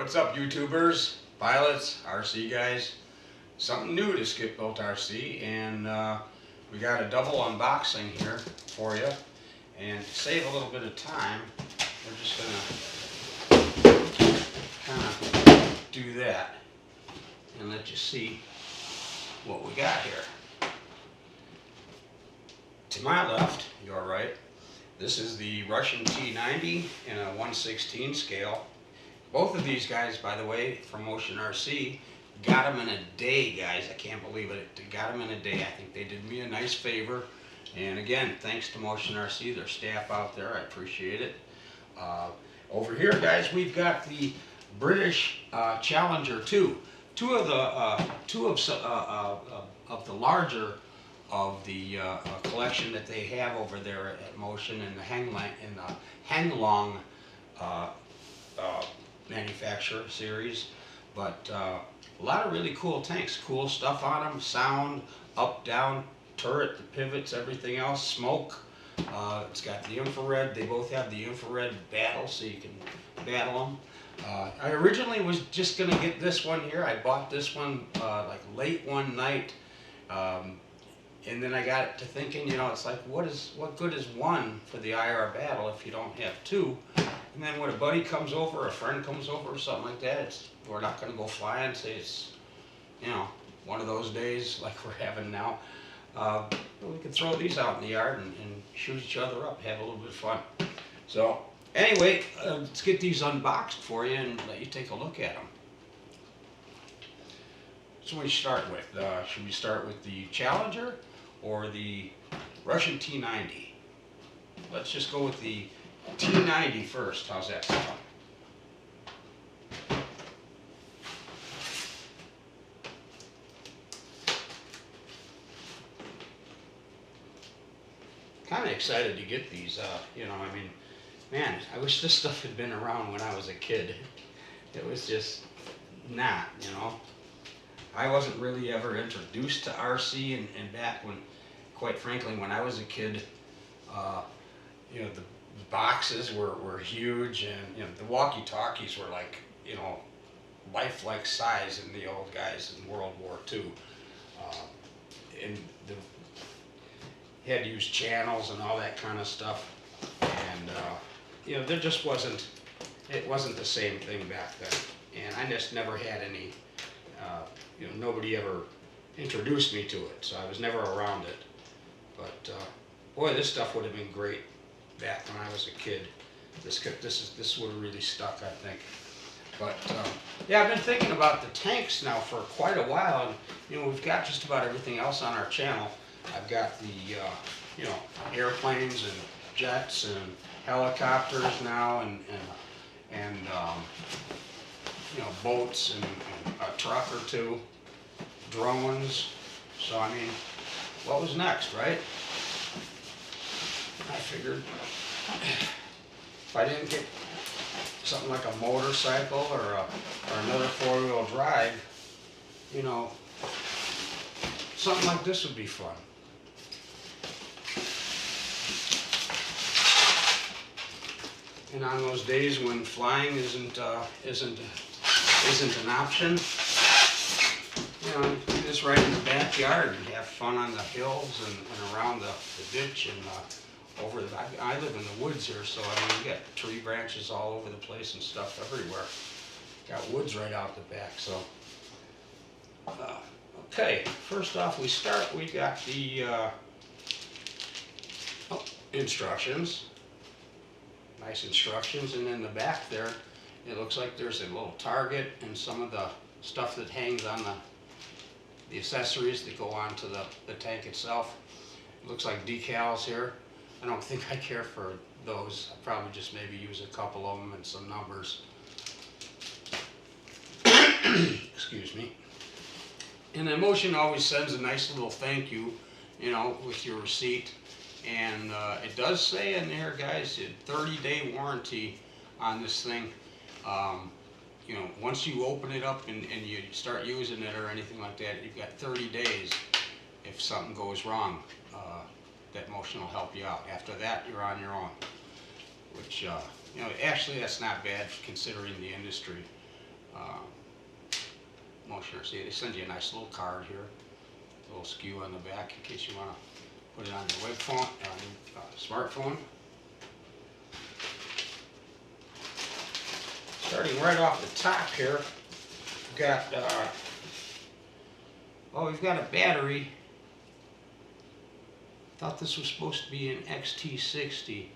What's up, YouTubers, pilots, RC guys? Something new to Skip Built RC, and we got a double unboxing here for you. And to save a little bit of time, we're just gonna kind of do that and let you see what we got here. To my left, your right, this is the Russian T-90 in a 1/16 scale. Both of these guys, by the way, from Motion RC, got them in a day, guys. I can't believe it. They got them in a day. I think they did me a nice favor. And again, thanks to Motion RC, their staff out there. I appreciate it. Over here, guys, we've got the British Challenger 2. Two of the larger of the collection that they have over there at Motion in the Heng manufacturer series. But a lot of really cool tanks, cool stuff on them, sound, up, down, turret, the pivots, everything else, smoke. It's got the infrared. They both have the infrared battle, so you can battle them. I originally was just going to get this one here. I bought this one like late one night, and then I got to thinking, you know, it's like, what good is one for the IR battle if you don't have two? And then when a buddy comes over, a friend comes over or something like that, we're not going to go fly and say it's, you know, one of those days like we're having now. We can throw these out in the yard and shoot each other up, have a little bit of fun. So anyway, let's get these unboxed for you and let you take a look at them. So what do we start with? Should we start with the Challenger or the Russian T-90? Let's just go with the T-90 first. How's that sound? Kind of excited to get these. You know, I mean, man, I wish this stuff had been around when I was a kid. It was just not, you know. I wasn't really ever introduced to RC, and back when, quite frankly, when I was a kid, you know, the boxes were huge, and you know, the walkie-talkies were like, you know, lifelike size in the old guys in World War II. And you had to use channels and all that kind of stuff, and you know, there just wasn't, it wasn't the same thing back then, and I just never had any, you know, nobody ever introduced me to it, so I was never around it. But boy, this stuff would have been great back when I was a kid. This would have really stuck, I think. But yeah, I've been thinking about the tanks now for quite a while, and you know, we've got just about everything else on our channel. I've got the you know, airplanes and jets and helicopters now, and you know, boats and a truck or two, drones. So I mean, what was next, right? I figured if I didn't get something like a motorcycle or another four-wheel drive, you know, something like this would be fun. And on those days when flying isn't an option, you know, you do this right in the backyard and have fun on the hills and around the ditch and over the. I live in the woods here, so I mean, you got tree branches all over the place and stuff everywhere. Got woods right out the back. So okay, first off, we got the instructions. Nice instructions, and in the back there, it looks like there's a little target and some of the stuff that hangs on the accessories that go onto the tank itself. It looks like decals here. I don't think I care for those. I'll probably just maybe use a couple of them and some numbers. Excuse me. And then Motion always sends a nice little thank you, you know, with your receipt. And it does say in there, guys, a 30-day warranty on this thing. You know, once you open it up and you start using it or anything like that, you've got 30 days if something goes wrong. That Motion will help you out. After that, you're on your own. Which, you know, actually that's not bad considering the industry. motioner. See, they send you a nice little card here, a little skew on the back in case you want to put it on your web phone, on your smartphone. Starting right off the top here, we've got we've got a battery. Thought this was supposed to be an XT60.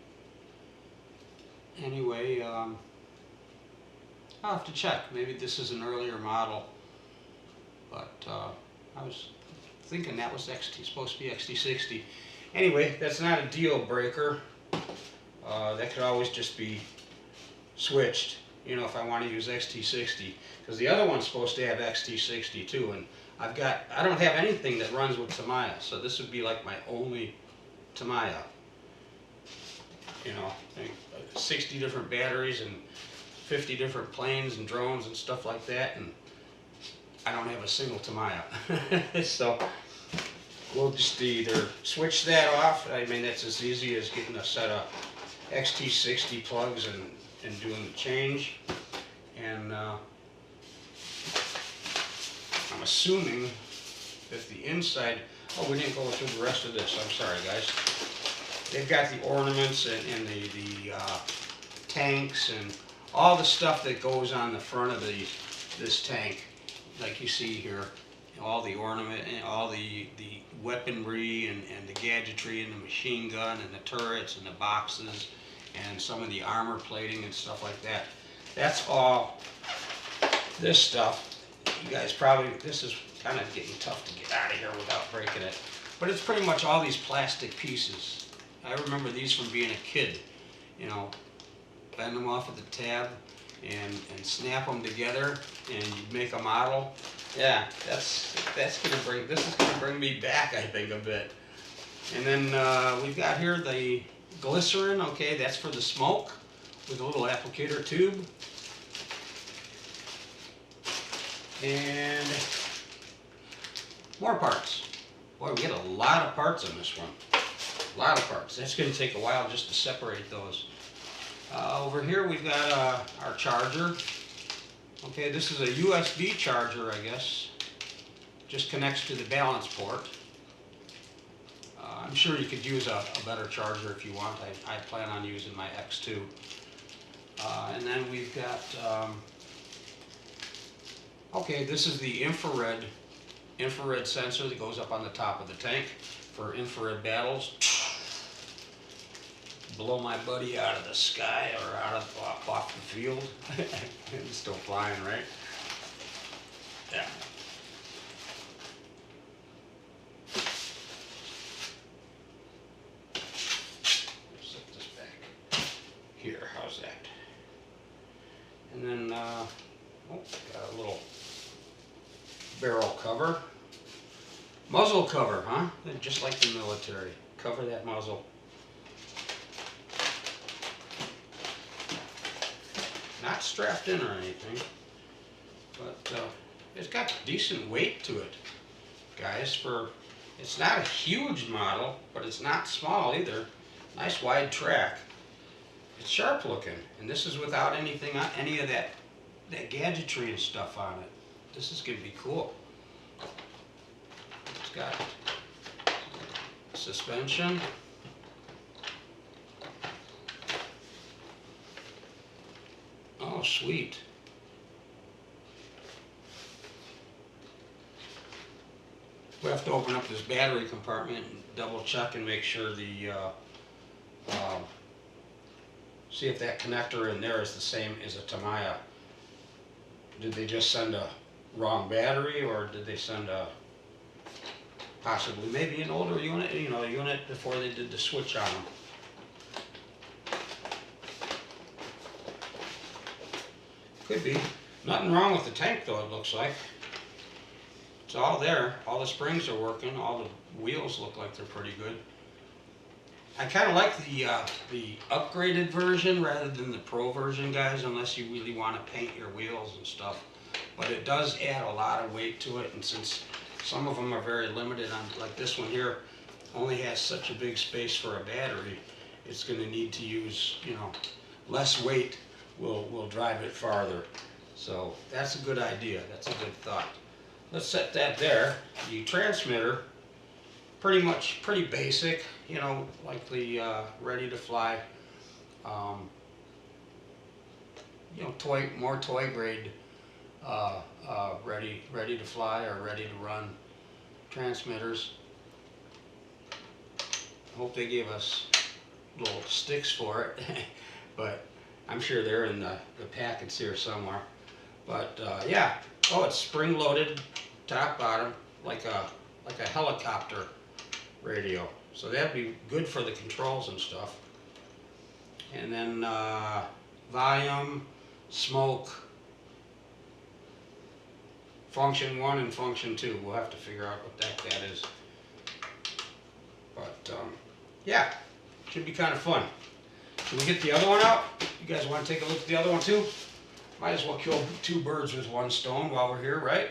Anyway, I'll have to check. Maybe this is an earlier model, but I was thinking that was supposed to be XT60. Anyway, that's not a deal breaker. That could always just be switched, you know, if I want to use XT60, because the other one's supposed to have XT60 too, and I don't have anything that runs with Tamiya, so this would be like my only Tamiya. You know, 60 different batteries and 50 different planes and drones and stuff like that, and I don't have a single Tamiya. So we'll just either switch that off. I mean, that's as easy as getting a set of XT60 plugs and doing the change. And I'm assuming that the inside, oh, we didn't go through the rest of this, I'm sorry guys. They've got the ornaments and the tanks and all the stuff that goes on the front of this tank, like you see here. All the ornament and all the weaponry and the gadgetry and the machine gun and the turrets and the boxes and some of the armor plating and stuff like that. That's all this stuff. You guys probably, this is kind of getting tough to get out of here without breaking it. But it's pretty much all these plastic pieces. I remember these from being a kid. You know, bend them off at the tab and snap them together and you'd make a model. Yeah, this is gonna bring me back, I think, a bit. And then we've got here the glycerin. Okay, that's for the smoke with a little applicator tube. And more parts. Boy, we get a lot of parts on this one. A lot of parts. That's going to take a while just to separate those. Over here we've got our charger. Okay, this is a USB charger, I guess. Just connects to the balance port. I'm sure you could use a better charger if you want. I plan on using my X2. And then we've got, okay, this is the infrared sensor that goes up on the top of the tank for infrared battles. Blow my buddy out of the sky or off the field. It's still flying, right? Yeah. Set this back here. How's that? And then, oh, got a little barrel cover. Muzzle cover, huh? Just like the military. Cover that muzzle. Not strapped in or anything, but it's got decent weight to it, guys. It's not a huge model, but it's not small either. Nice wide track. It's sharp looking, and this is without any of that gadgetry and stuff on it. This is gonna be cool. It's got suspension. Oh, sweet. We have to open up this battery compartment and double check and make sure see if that connector in there is the same as a Tamiya. Did they just send a wrong battery, or did they send possibly maybe an older unit, you know, a unit before they did the switch on them? Could be. Nothing wrong with the tank though, it looks like. It's all there. All the springs are working. All the wheels look like they're pretty good. I kind of like the upgraded version rather than the Pro version, guys, unless you really want to paint your wheels and stuff. But it does add a lot of weight to it, and since some of them are very limited, like this one here only has such a big space for a battery, it's going to need to use, you know, less weight will drive it farther. So that's a good idea. That's a good thought. Let's set that there. The transmitter, pretty basic, you know, like the ready to fly, you know, more toy grade, ready to fly or ready to run transmitters. Hope they gave us little sticks for it, but I'm sure they're in the packets here somewhere. But yeah, oh, it's spring loaded, top bottom, like a helicopter radio. So that'd be good for the controls and stuff. And then volume, smoke, function 1 and function 2. We'll have to figure out what that is. But yeah, should be kind of fun. Can we get the other one out? You guys want to take a look at the other one too? Might as well kill 2 birds with 1 stone while we're here, right?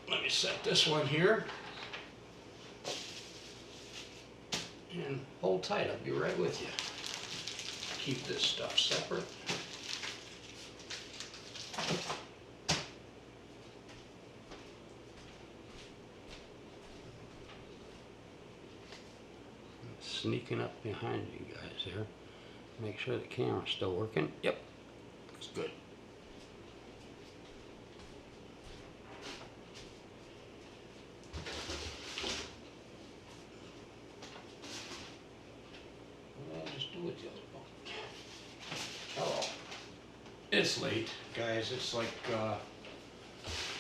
Let me set this one here. And hold tight, I'll be right with you. Keep this stuff separate. Sneaking up behind you guys here. Make sure the camera's still working. Yep, looks good. I'll just do it the other one. Hello. It's late, guys. It's like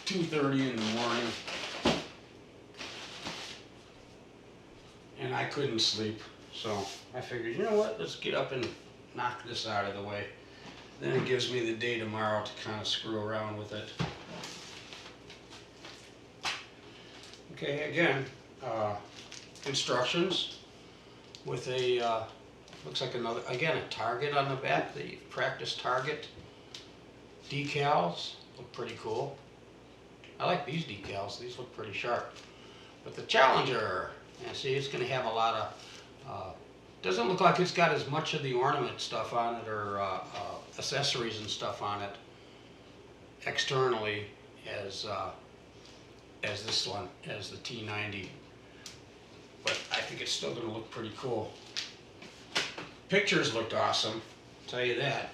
2:30 in the morning. And I couldn't sleep. So I figured, you know what, let's get up and knock this out of the way. Then it gives me the day tomorrow to kind of screw around with it. Okay, again, instructions with a, looks like another, again, a target on the back, the practice target. Decals look pretty cool. I like these decals, these look pretty sharp. But the Challenger, yeah, see, it's going to have a lot of, doesn't look like it's got as much of the ornament stuff on it or accessories and stuff on it externally as this one, as the T-90. But I think it's still going to look pretty cool. Pictures looked awesome, I'll tell you that.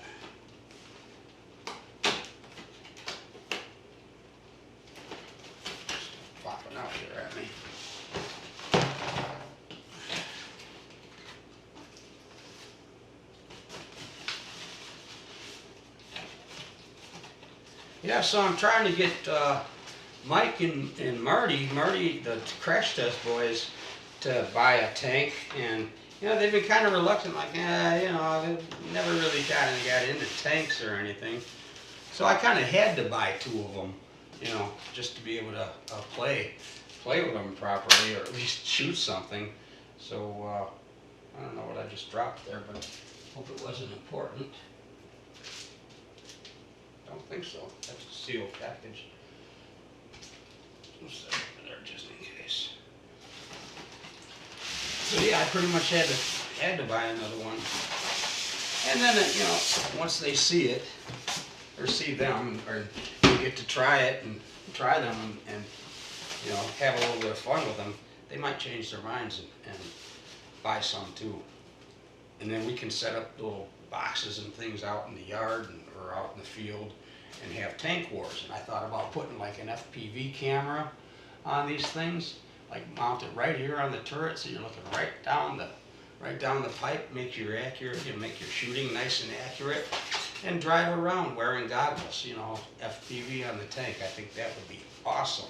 Popping out here at me. Yeah, so I'm trying to get Mike and Marty, the Crash Test Boyz, to buy a tank, and you know they've been kind of reluctant, like, you know, they've never really kind of got into tanks or anything. So I kind of had to buy 2 of them, you know, just to be able to play with them properly, or at least shoot something. So I don't know what I just dropped there, but I hope it wasn't important. I don't think so. That's a sealed package. We'll set it over there just in case. So yeah, I pretty much had to buy another one. And then you know, once they see it or see them, or you get to try it and try them and you know have a little bit of fun with them, they might change their minds and buy some too. And then we can set up little boxes and things out in the yard or out in the field and have tank wars. And I thought about putting like an FPV camera on these things, like mount it right here on the turret, so you're looking right down the pipe, make your shooting nice and accurate, and drive around wearing goggles, you know, FPV on the tank. I think that would be awesome.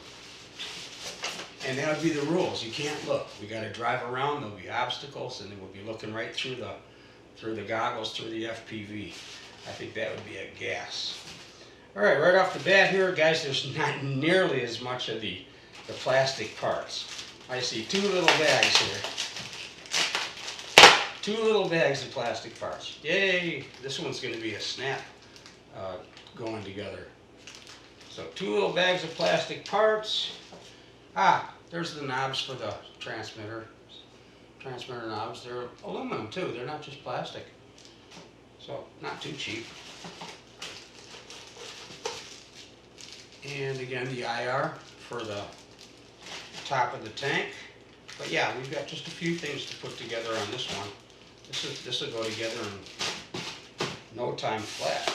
And that would be the rules. You can't look. We got to drive around. There'll be obstacles, and then we'll be looking right through the goggles, through the FPV. I think that would be a gas. All right off the bat here, guys, there's not nearly as much of the plastic parts. I see 2 little bags here. 2 little bags of plastic parts. Yay! This one's going to be a snap going together. So 2 little bags of plastic parts. Ah, there's the knobs for the transmitter. Transmitter knobs. They're aluminum too. They're not just plastic. So not too cheap. And again, the IR for the top of the tank. But yeah, we've got just a few things to put together on this one. This will go together in no time flat.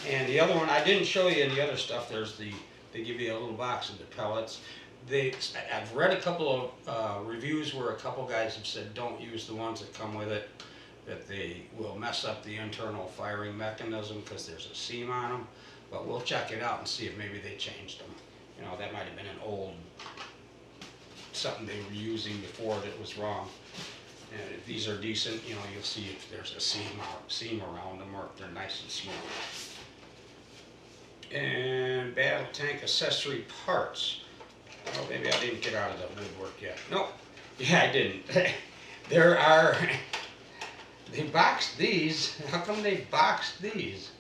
And the other one, I didn't show you the other stuff. They give you a little box of the pellets. I've read a couple of reviews where a couple guys have said don't use the ones that come with it, that they will mess up the internal firing mechanism because there's a seam on them. But we'll check it out and see if maybe they changed them. You know, that might have been an old, something they were using before that was wrong. And if these are decent, you know, you'll see if there's a seam around them or if they're nice and smooth. And battle tank accessory parts. Oh, maybe I didn't get out of the woodwork yet. Nope. Yeah, I didn't. There are, they boxed these. How come they boxed these?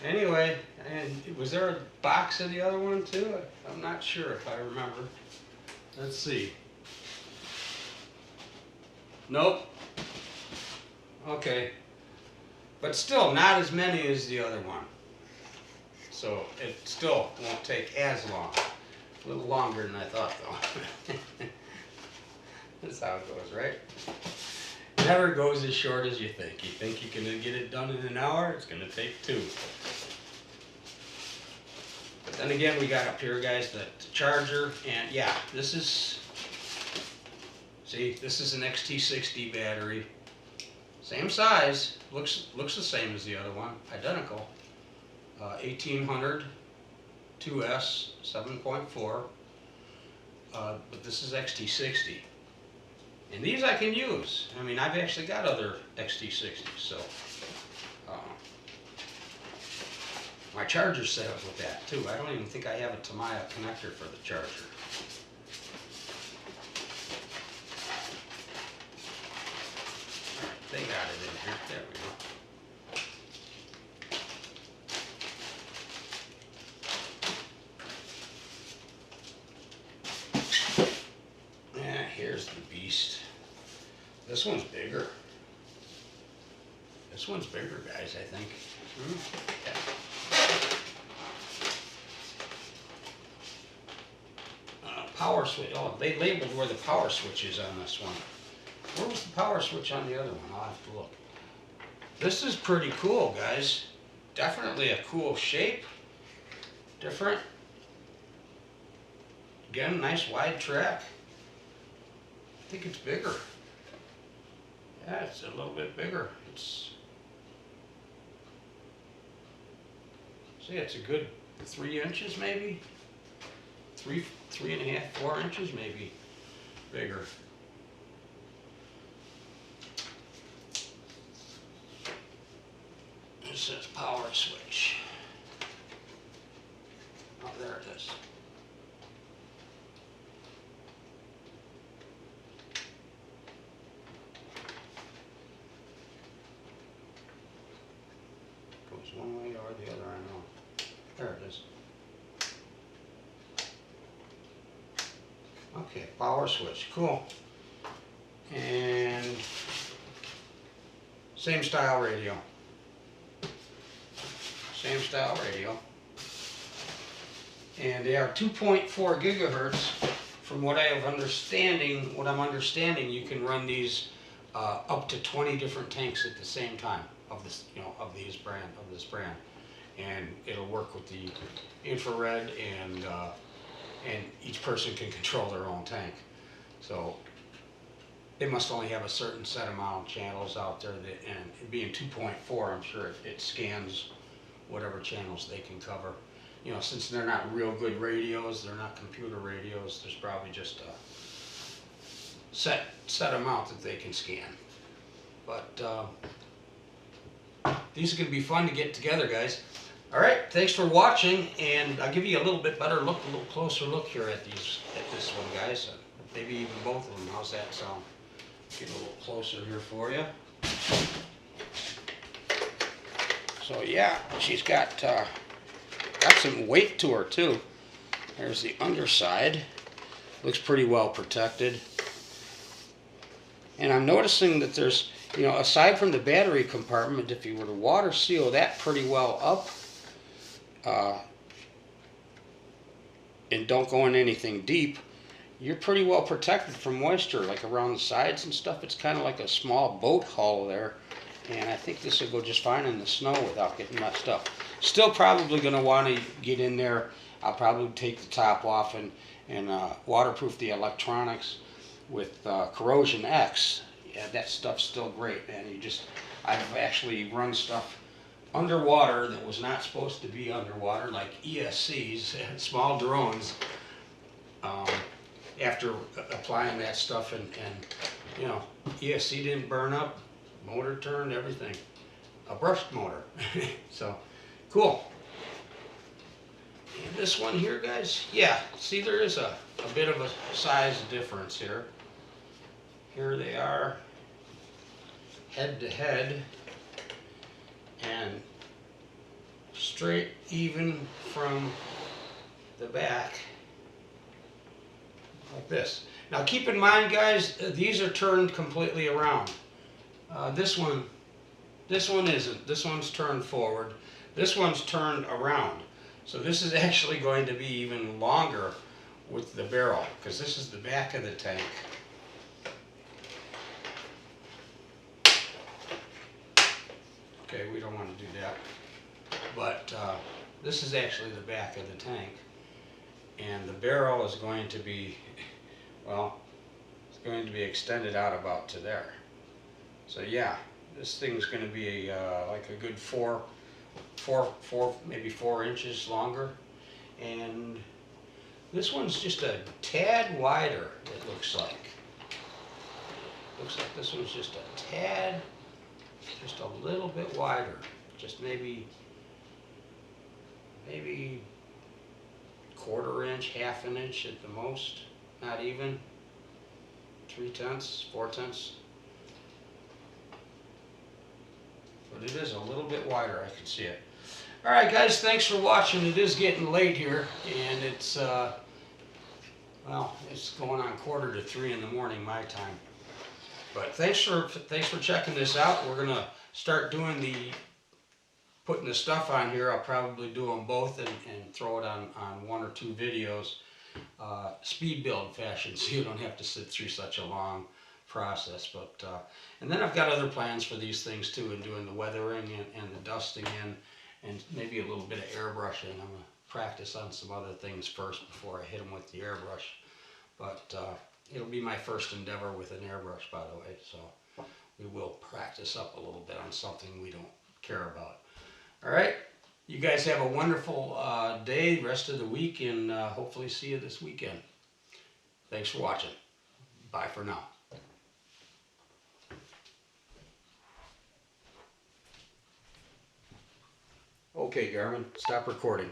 Anyway, and was there a box of the other one too? I'm not sure if I remember. Let's see. Nope. Okay. But still not as many as the other one. So it still won't take as long. A little longer than I thought though. That's how it goes, right? Never goes as short as you think. You think you can get it done in an hour, it's going to take 2. But then again, we got up here, guys, the charger, and yeah, this is, see, this is an XT60 battery. Same size, looks the same as the other one, identical. 1800 2S 7.4, but this is XT60. And these I can use. I mean, I've actually got other XT60s, so my charger's set up with that too. I don't even think I have a Tamiya connector for the charger. Alright, they got it in here. There we go. Here's the beast. This one's bigger. This one's bigger, guys, I think. Yeah. Power switch. Oh, they labeled where the power switch is on this one. Where was the power switch on the other one? I'll have to look. This is pretty cool, guys. Definitely a cool shape. Different. Again, nice wide track. I think it's bigger. Yeah, it's a little bit bigger. See, it's a good 3 inches maybe. 3.5, 4 inches maybe bigger. It says power switch. Oh, there it is. One way or the other, I know. There it is. Okay, power switch, cool. And same style radio. Same style radio. And they are 2.4 gigahertz. From what I'm understanding, you can run these up to 20 different tanks at the same time. Of this, you know, of this brand, and it'll work with the infrared, and each person can control their own tank. So they must only have a certain set amount of channels out there, and it being 2.4, I'm sure it scans whatever channels they can cover. You know, since they're not real good radios, they're not computer radios. There's probably just a set amount that they can scan, but. These are going to be fun to get together, guys. All right, thanks for watching, and I'll give you a little bit better look, a little closer look here at this one, guys. Maybe even both of them. How's that sound? Get a little closer here for you. So yeah, she's got some weight to her too. There's the underside. Looks pretty well protected. And I'm noticing that there's, you know, aside from the battery compartment, if you were to water seal that pretty well up, and don't go in anything deep, you're pretty well protected from moisture, like around the sides and stuff. It's kind of like a small boat hull there, and I think this will go just fine in the snow without getting messed up. Still probably going to want to get in there. I'll probably take the top off and waterproof the electronics with Corrosion X. Yeah, that stuff's still great, man. I've actually run stuff underwater that was not supposed to be underwater, like ESCs, small drones, after applying that stuff, and you know, ESC didn't burn up, motor turned, everything. A brushed motor. So, cool. And this one here, guys, yeah, see, there is a bit of a size difference here. Here they are, head to head, and straight even from the back, like this. Now keep in mind, guys, these are turned completely around. This one isn't. This one's turned forward. This one's turned around. So this is actually going to be even longer with the barrel, because this is the back of the tank. Okay, we don't want to do that. But this is actually the back of the tank. And the barrel is going to be, well, it's going to be extended out about to there. So yeah, this thing's going to be like a good maybe 4 inches longer. And this one's just a tad wider, it looks like. Looks like this one's just a tad, just a little bit wider. Just maybe 1/4 inch, 1/2 inch at the most, not even. 3/10, 4/10. But it is a little bit wider, I can see it. Alright guys, thanks for watching. It is getting late here, and it's, well, it's going on 2:45 in the morning my time. But thanks for checking this out. We're going to start doing putting the stuff on here. I'll probably do them both and throw it on 1 or 2 videos, speed build fashion, so you don't have to sit through such a long process. But and then I've got other plans for these things too, and doing the weathering and the dusting in, and maybe a little bit of airbrushing. I'm going to practice on some other things first before I hit them with the airbrush. But it'll be my first endeavor with an airbrush, by the way, so we will practice up a little bit on something we don't care about. All right, you guys have a wonderful day, rest of the week, and hopefully see you this weekend. Thanks for watching. Bye for now. Okay, Garmin, stop recording.